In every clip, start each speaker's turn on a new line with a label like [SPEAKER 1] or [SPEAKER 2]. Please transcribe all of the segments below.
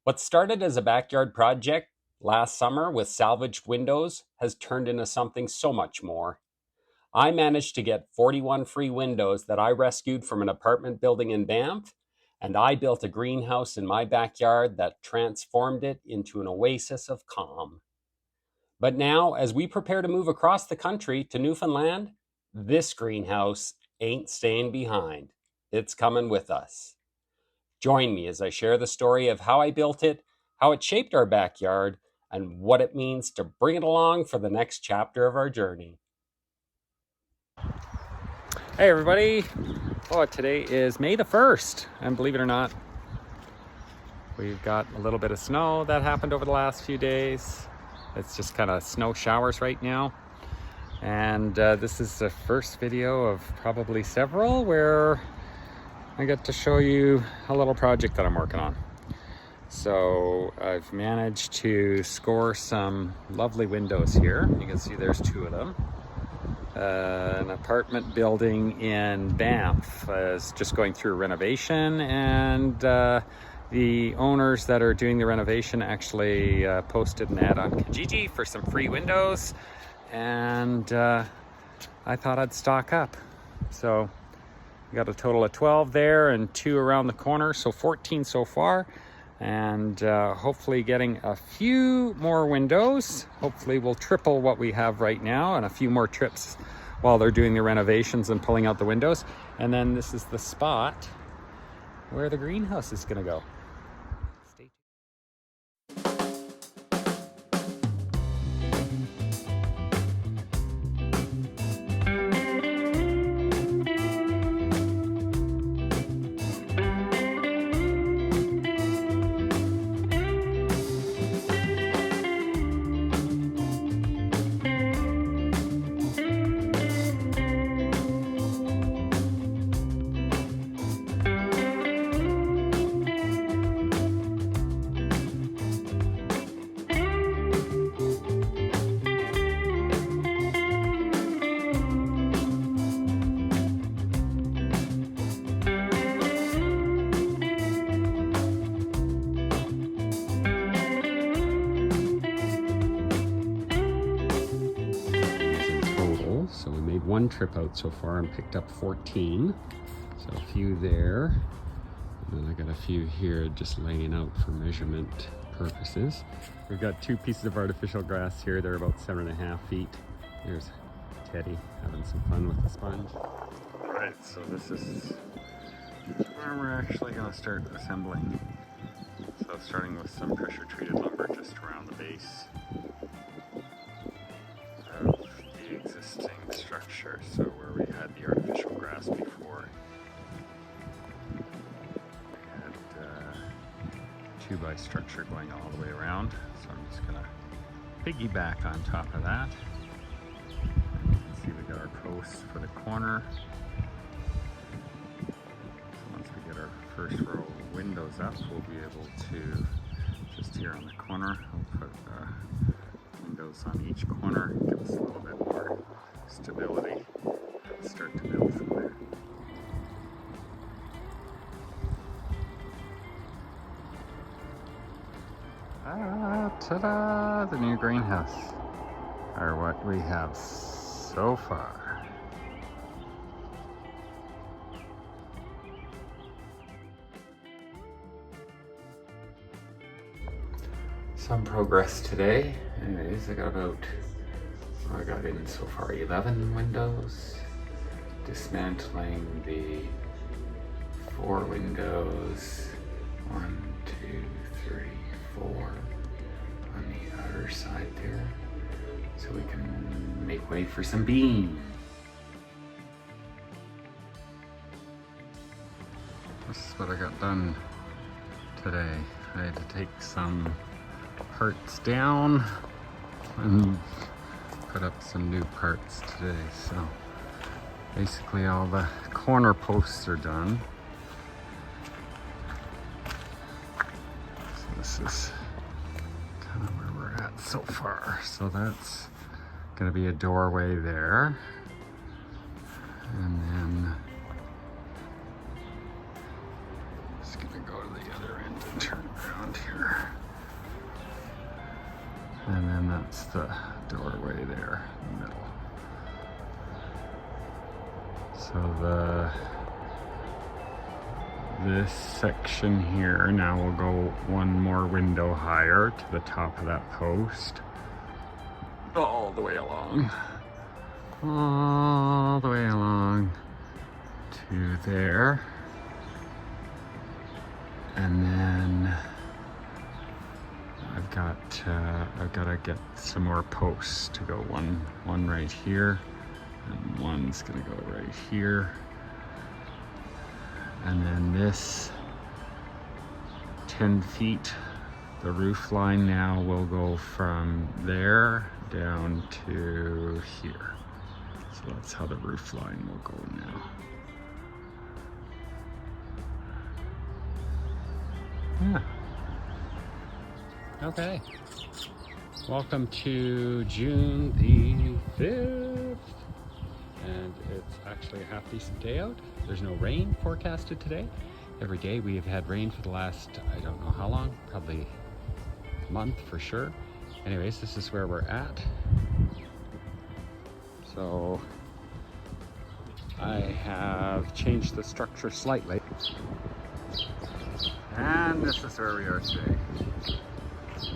[SPEAKER 1] What started as a backyard project last summer with salvaged windows has turned into something so much more. I managed to get 41 free windows that I rescued from an apartment building in Banff, and I built a greenhouse in my backyard that transformed it into an oasis of calm. But now, as we prepare to move across the country to Newfoundland, this greenhouse ain't staying behind. It's coming with us. Join me as I share the story of how I built it, how it shaped our backyard, and what it means to bring it along for the next chapter of our journey. Hey everybody! Today is May the 1st, and believe it or not, we've got a little bit of snow that happened over the last few days. It's just kind of snow showers right now. And this is the first video of probably several where I get to show you a little project that I'm working on. So I've managed to score some lovely windows here. You can see there's two of them. An apartment building in Banff is just going through renovation, and the owners that are doing the renovation actually posted an ad on Kijiji for some free windows, and I thought I'd stock up. So we got a total of 12 there and 2 around the corner, so 14 so far, and hopefully getting a few more windows. Hopefully we'll triple what we have right now, and a few more trips while they're doing the renovations and pulling out the windows. And then this is the spot where the greenhouse is going to go. Stay tuned. So we made one trip out so far and picked up 14. So a few there. And then I got a few here just laying out for measurement purposes. We've got 2 pieces of artificial grass here. They're about 7.5 feet. There's Teddy having some fun with the sponge. All right, so this is where we're actually going to start assembling. So starting with some pressure treated lumber just around the base of the existing structure, so where we had the artificial grass before. We had 2x structure going all the way around, so I'm just going to piggyback on top of that. And you can see we got our posts for the corner. So once we get our first row of windows up, we'll be able to, just here on the corner, we'll put windows on each corner, give us a little bit more stability, and start to build from there. Ta-da! The new greenhouse, or what we have so far. Some progress today. Anyways, I got in so far 11 windows, dismantling the 4 windows, 1, 2, 3, 4 on the other side there, so we can make way for some beams. This is what I got done today. I had to take some parts down and put up some new parts today. So basically all the corner posts are done. So this is kind of where we're at so far. So that's going to be a doorway there. And then just going to go to the other end and turn around here. And then that's the doorway there in the middle. So this section here now will go one more window higher to the top of that post. All the way along. All the way along to there. And then I've got to get some more posts to go. One right here, and one's gonna go right here. And then this 10 feet, the roof line now will go from there down to here. So that's how the roof line will go now. Yeah. Okay. Welcome to June the 5th. And it's actually a half decent day out. There's no rain forecasted today. Every day we have had rain for the last, I don't know how long, probably a month for sure. Anyways, this is where we're at. So I have changed the structure slightly. And this is where we are today.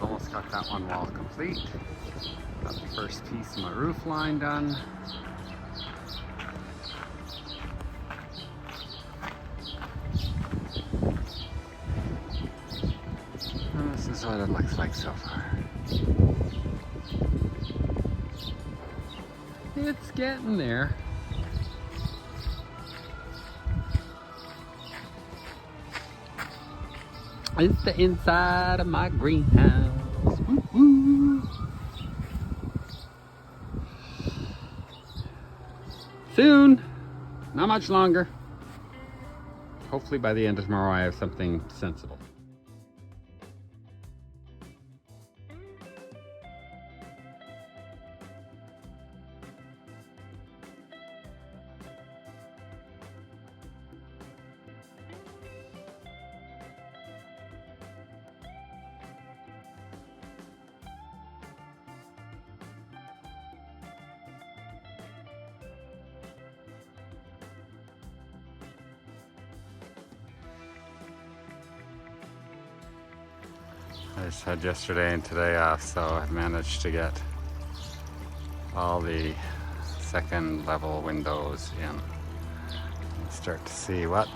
[SPEAKER 1] Almost got that one wall complete. Got the first piece of my roof line done. And this is what it looks like so far. It's getting there. It's the inside of my greenhouse. Woo woo. Soon, not much longer. Hopefully by the end of tomorrow I have something sensible. I just had yesterday and today off, so I've managed to get all the second level windows in. And start to see what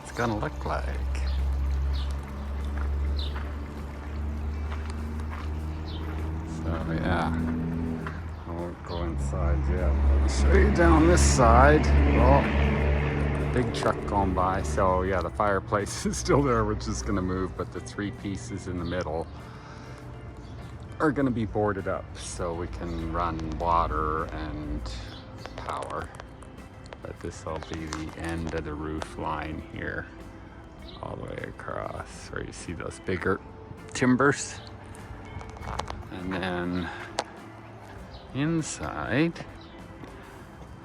[SPEAKER 1] it's gonna look like. So yeah, I won't go inside yet. I'll show you down this side. Oh. Big truck going by. So yeah, the fireplace is still there, which is going to move, but the three pieces in the middle are going to be boarded up so we can run water and power. But this will be the end of the roof line here, all the way across where you see those bigger timbers. And then inside,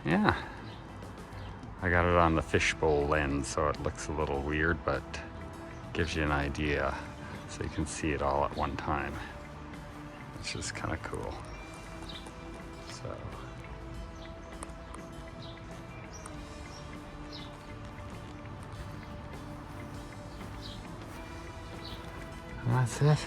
[SPEAKER 1] yeah, I got it on the fishbowl lens, so it looks a little weird, but gives you an idea so you can see it all at one time, which is kind of cool. So that's it.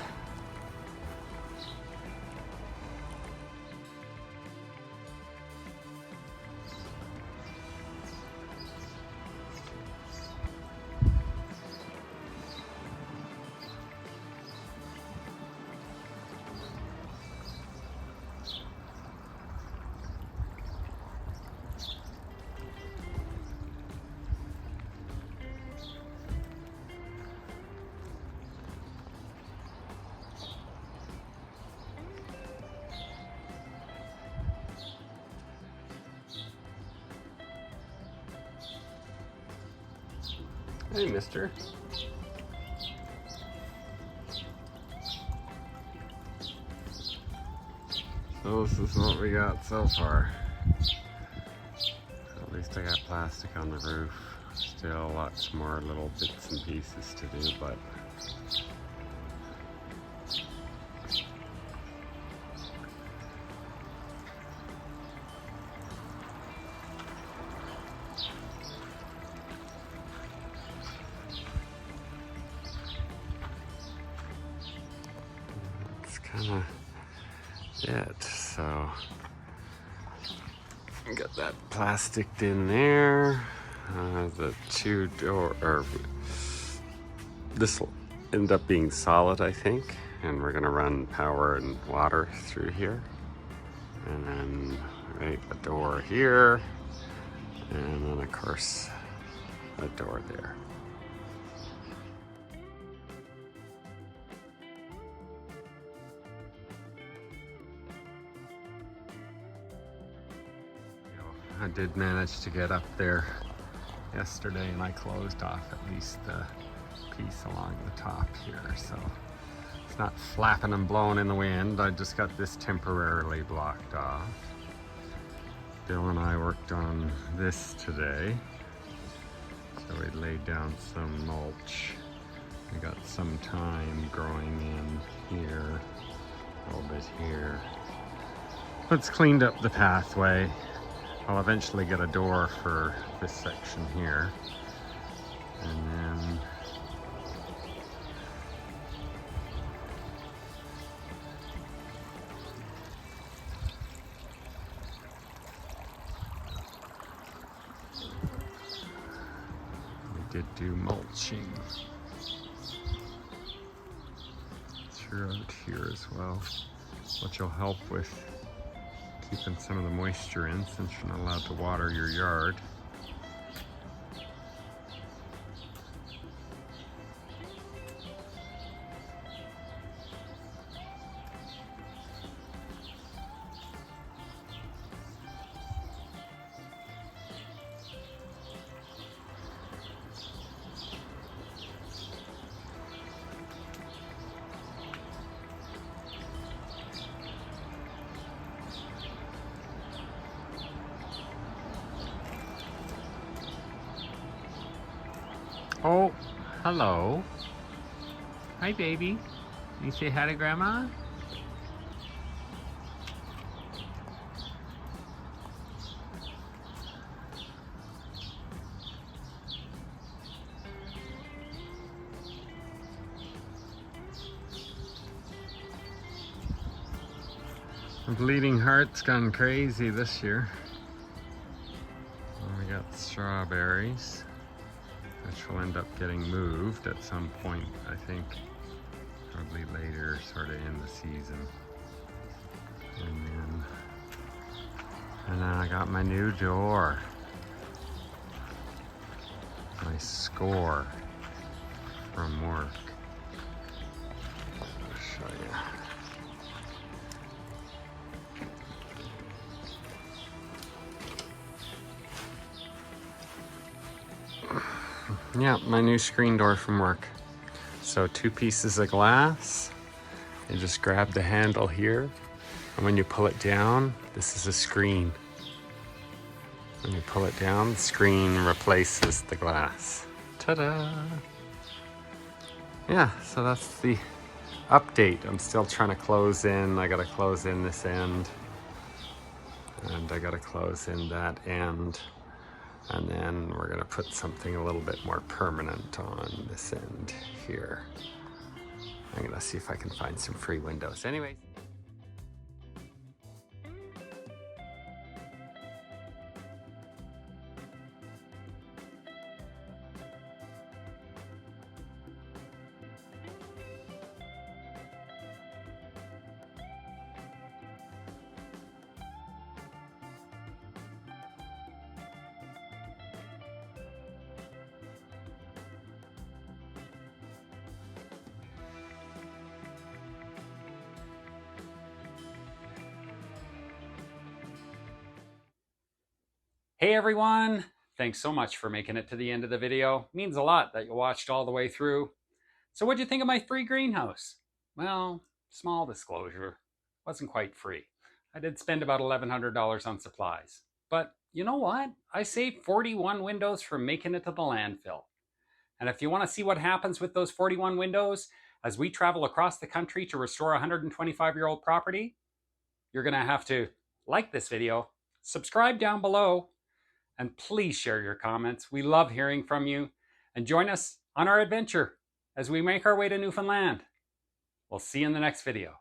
[SPEAKER 1] Hey, mister. So this is what we got so far. At least I got plastic on the roof. Still lots more little bits and pieces to do, but kind of it. So got that plasticed in there. The two door, or this will end up being solid, I think. And we're gonna run power and water through here. And then right, a door here. And then of course, a door there. I did manage to get up there yesterday, and I closed off at least the piece along the top here, so it's not flapping and blowing in the wind. I just got this temporarily blocked off. Bill and I worked on this today, so we laid down some mulch. We got some thyme growing in here, a little bit here. It's cleaned up the pathway. I'll eventually get a door for this section here. And then we did do mulching throughout here as well, which will help with keeping some of the moisture in, since you're not allowed to water your yard. Oh, hello. Hi, baby. You say hi to Grandma? The Bleeding Heart's gone crazy this year. And we got strawberries, which will end up getting moved at some point, I think, probably later, sort of in the season. And then I got my new door, my score from work. I'll show you. Yeah, my new screen door from work. So 2 pieces of glass. You just grab the handle here, and when you pull it down, this is a screen. When you pull it down, the screen replaces the glass. Ta-da! Yeah, so that's the update. I'm still trying to close in. I gotta close in this end, and I gotta close in that end. And then we're gonna put something a little bit more permanent on this end here. I'm gonna see if I can find some free windows. Anyways. Hey everyone, thanks so much for making it to the end of the video. It means a lot that you watched all the way through. So what'd you think of my free greenhouse? Well, small disclosure, wasn't quite free. I did spend about $1,100 on supplies. But you know what? I saved 41 windows from making it to the landfill. And if you want to see what happens with those 41 windows as we travel across the country to restore a 125-year-old property, you're going to have to like this video, subscribe down below, and please share your comments. We love hearing from you. And join us on our adventure as we make our way to Newfoundland. We'll see you in the next video.